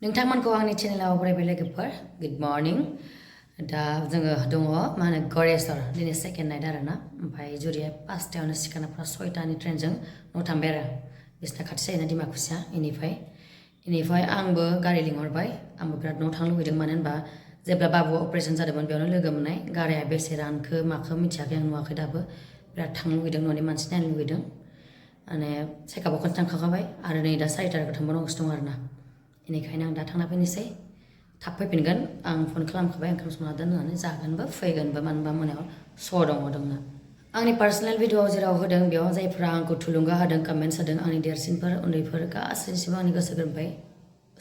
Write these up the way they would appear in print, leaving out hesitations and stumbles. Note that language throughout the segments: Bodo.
नोंथांमोनखौ आंनि चेनेलाव बरायबाय लोगोफोर गुड मर्निं दा जोङो दङ मा होनो गरेस्वर दिनै सेकेन्ड नाइट आरोना ओमफ्राय जुरिया 5टायावनो सिखारनाफ्रा 6टानि ट्रेनजों न'आव थांबाय आरो बिसिना खाथि जायोना दिमाकुसिया इनिफ्राय आंबो गारि लिंहरबाय आंबो बिराद न'आव थांनो लुबैदों मानो होनबा जेब्ला बाबु अपारेसन जादोंमोन बेयावनो लोगो मोननाय गारिया बेसे रानखो माखो मिथियाखै आं नुवाखै दाबो बिराद थांनो लुबैदों न'नि मानसि नायनो लुबैदों माने चेकआपआव खनसे थांखांबाय आरो नै दा 4टानिफ्राय थांबावनांगौसो दं आरोना बेनिखायनो आं दा थांना फैनोसै थाब फैफिनगोन आं फन खालामखाबाय ओंखाम संना दोननानै जागोनबो फैगोनबो मानो होनबा मोनायाव श' दंना आंनि पार्सनेल भिडिअ जेराव होदों बेयाव जायफ्रा आंखौ थुलुंगा होदों कमेन्ट्स होदों आंनि देरसिनफोर उन्दैफोर गासैनिसिमबो आंनि गोसो गोरबोनिफ्राय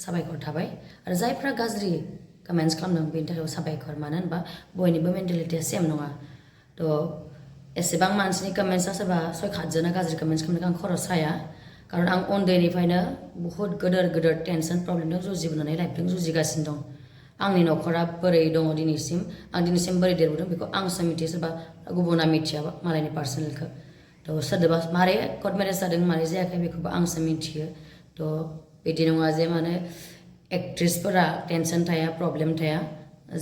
साबायखर थाबाय आरो जायफ्रा गाज्रि कमेन्ट्स खालामदों बेनि थाखाय साबायखर मानो होनबा बयनिबो मेन्टेलिटिया सेम नङा थ' एसेबां मानसिनि कमेन्ट्सआ सोरबा 6-7 गाज्रि कमेन्ट्स खालामदों आं खर' साया कारण आं उन्दैनिफ्रायनो बहुत गोदोर टेनसन प्रब्लेमजों जुजिबोनानै लाइफजों जुजिगासिनो दं आंनि न'खरा बोरै दङ दिनैसिम आं दिनैसिम बोरै देरबोदों बेखौ आंसो मिथियो सोरबा गुबुना मिथिया मालायनि पार्सनेलखौ थ' सोरदोबा मारै कर्ट मेरेज जादों मारै जायाखै बेखौबो आंसो मिथियो थ' बिदि नङा जे माने एक्ट्रेसफोरा टेनसन थाया प्रब्लेम थाया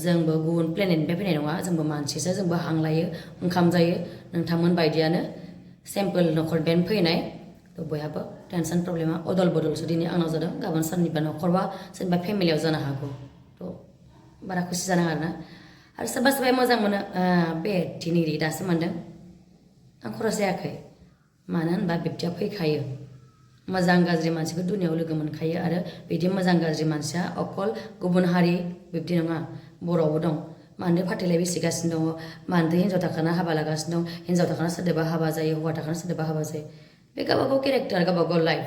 जोंबो गुबुन प्लेनेटनिफ्राय फैनाय नङा जोंबो मानसिसो जोंबो हां लायो ओंखाम जायो नोंथांमोन बायदियानो सिम्पोल न'खरनिफ्रायनो फैनाय थ' बयहाबो टेनसन प्रब्लेमा अदल बदलसो दिनै आंनाव जादों गाबोन सोरनिबा न'खरबा सोरनिबा फेमिलियाव जानो हागौ थ' बारा खुसि जानाङा आरोना आरो सोरबा मोजां मोनो बे थिनिरि दासो मोनदों आं खरस जायाखै मानो होनबा बिब्दिया फैखायो मोजां गाज्रि मानसिखौ दुनियाव लोगो मोनखायो आरो बिदि मोजां गाज्रि मानसिया अकल गुबुन हारि बिब्दि नङा बर'आवबो दं मानोथो फाथैलाय बेसिगासिनो दङ मानोथो हिन्जाव थाखाना हाबा लागासिनो दं हिन्जाव थाखाना सोरदोबा हाबा जायो हौवा थाखाना सोरदोबा हाबा जायो बे गावबागाव केरेक्टार गावबागाव लाइफ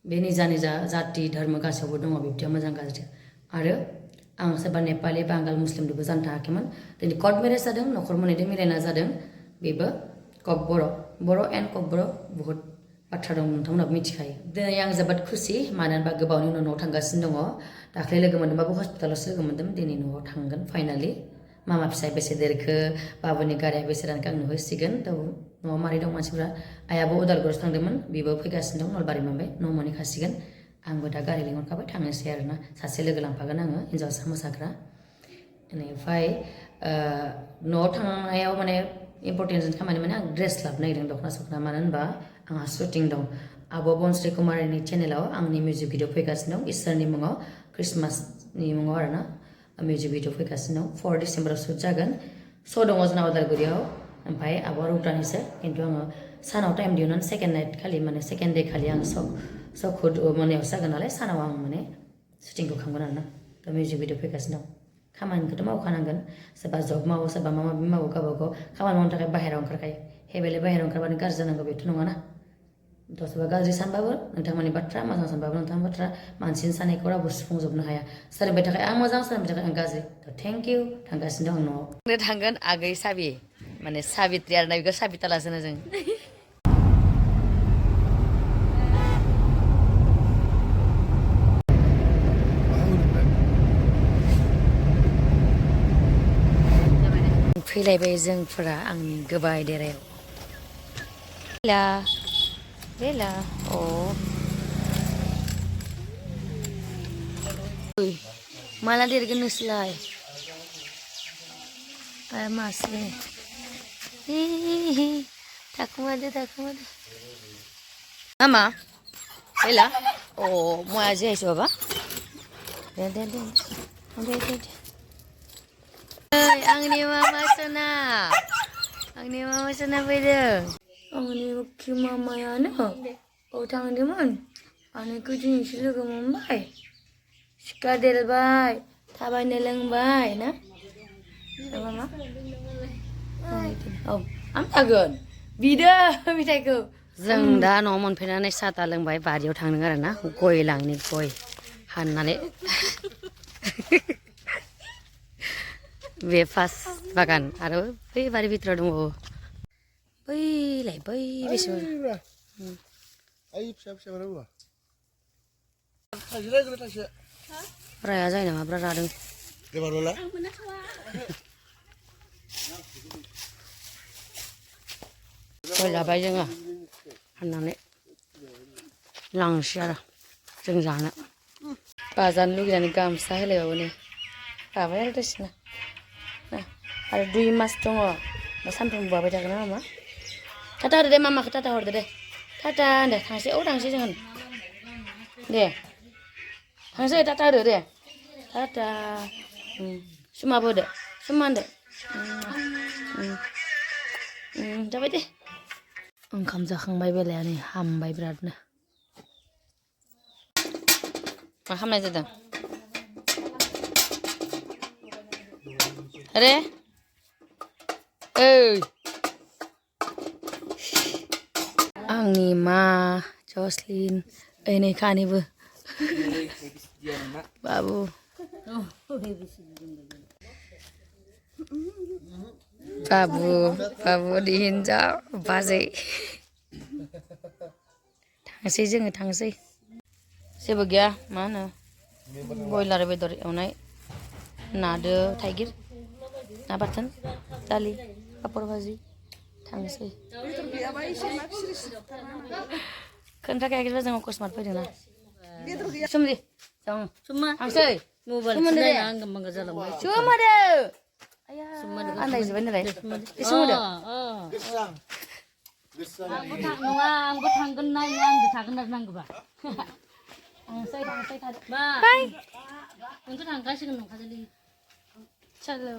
बे निजा जाति धर्म गासैयावबो दङ बिब्दिया मोजां गाज्रि आरो आं सोरबा नेपालि बांगाल मुस्लिमजोंबो जानो थाङाखैमोन दिनै कर्ट मेरेज जादों न'खर मोननैजों मिलायना जादों बेबो कक बर' एन्ड कक बर' बुहुत बाथ्रा दं नोंथांमोनाबो मिथिखायो दिनै आं जोबोद खुसि मानो होनबा गोबावनि उनाव न'आव थांगासिनो दङ दाख्लै लोगो मोनदोंबाबो हस्पिटालावसो लोगो मोन्दों दिनै न'आव थांगोन फाइनालि मामा फिसाया बेसे देरखो बाबुनि गारिया बेसे रानखो आं नुहैसिगोन थ' न'आव मारै दं मानसिफ्रा आइयाबो उदालगुरियावसो थांदोंमोन बेबो फैगासिनो दं नलबारि मोनबाय न' मोनहैखासिगोन आंबो दा गारि लिंहरखाबाय थांनोसै आरोना सासे लोगो लांफागोन आङो हिन्जावसा मोसाग्रा बेनिफ्राय न'आव थांनायाव माने इम्परटेन्ट खामानि माने आं ड्रेस लाबोनो नागिरदों दख'ना सखना मानो होनबा आंहा शुटिं दं आब' बनस्रि कुमारिनि चेनेलाव आंनि मिउजिक भिडिअ फैगासिनो दं इसोरनि मुङाव ख्रिस्टमासनि मुङाव आरोना मिउजिक भिडिअ फैगासिनो दं 4 डिसेम्बराव शुट जागोन श' दङ जोंना उदालगुरियाव ओमफ्राय आब' रुद्रानिसो खिन्थु आङो सानाव टाइम दिहुननानै सेकेन्ड नाइट खालि माने सेकेन्ड दे खालि आं श'खौ मोनायावसो जागोन नालाय सानाव आं माने शुटिंखौ खालामगोन आरोना थ' मिउजिक भिडिअ फैगासिनो दं खामानिखौथ' मावखानांगोन सोरबा जब मावो सोरबा माबा माबि मावो गावबागाव खामानि मावनो थाखाय बाहेरायाव ओंखारखायो हेबेले बाहेरायाव ओंखारबानो गाज्रि जानांगौ बेथ' नङाना थ' सोरबा गाज्रि सानबाबो नोंथांमोननि बाथ्रा मोजां सानबाबो नोंथांनि बाथ्रा मानसिनि साननायखौ रावबो सुफुंजोबनो हाया सोरनिबा थाखाय आं मोजां सोरनिबा थाखाय आं गाज्रि थ' थेंक इउ थांगासिनो दं आं न'आव थांगोन आगै साबि माने साबित्रि आरोना बेखौ साबितालासो होनो जों फैलायबाय जोंफोरा आंनि गोबाय देरायाव बेला अ माला देरगोन नोंसोरलाय मासे थाखुमादो मामा बेला अ माया जायासै बाबा दे आंनि मामा सोना फैदों आंनि बुखि मामायानो औ थांदोंमोन आंनिखौ दिनैसो लोगो मोनबाय सिखा देरबाय थाबायनो लोंबाय ना मामा औ आं थागोन बिदो मेथाइखौ जों दा न'आव मोनफैनानै साहा ता लोंबाय बारियाव थांदों आरो ना गय लांनो गय हाननानै बे फार्स्ट बागान आरो बै बारि भितराव दंबावो बैलाय बै बेसेबां राया जायो नामा ब्रा रादों गय लाबाय जोङो हाननानै लांसै आरो जों जानो बाजानो लुगैनानै गामसा होलायबावो नै बाबाय आरो दसेनो आरो 2 मास दङ दा सानफ्रोमबो बाबाय थागोन नामा टाटा होदो दे मामाखौ टाटा हरदो दे टाटा होनदो थांसै थांसै जों दे थांसै टाटा होदो दे टाटा सुमाबो होदो सुमा होनदो जाबाय दे ओंखाम जाखांबाय बेलाया नै हामबाय बिरादनो मा खालामनाय जादों अरे ओइ आंनि मा जसलिन ओइ नै खानिबो बाबु बाबुनि हिन्जाव बाजै थांसै जोङो थांसै जेबो गैया मा होनो बयलार बेदर एवनाय नादो थाइगिर ना बाथोन दालि पापर भाजि थांसै खोन्थाखायाखैबा जों अकस्मात फैदोंना सोमदि जों थांसै सोमोन्दो आन्दायजोब्बाय नालाय सोमोन्दो नङा आंबो थांगोन ना आंबो थागोन आरो नांगौबा थांसै नोंथ' थांगासिगोन नंखाजोलै चलो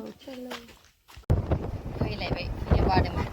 फैलायबाय फैनो बादोंमोन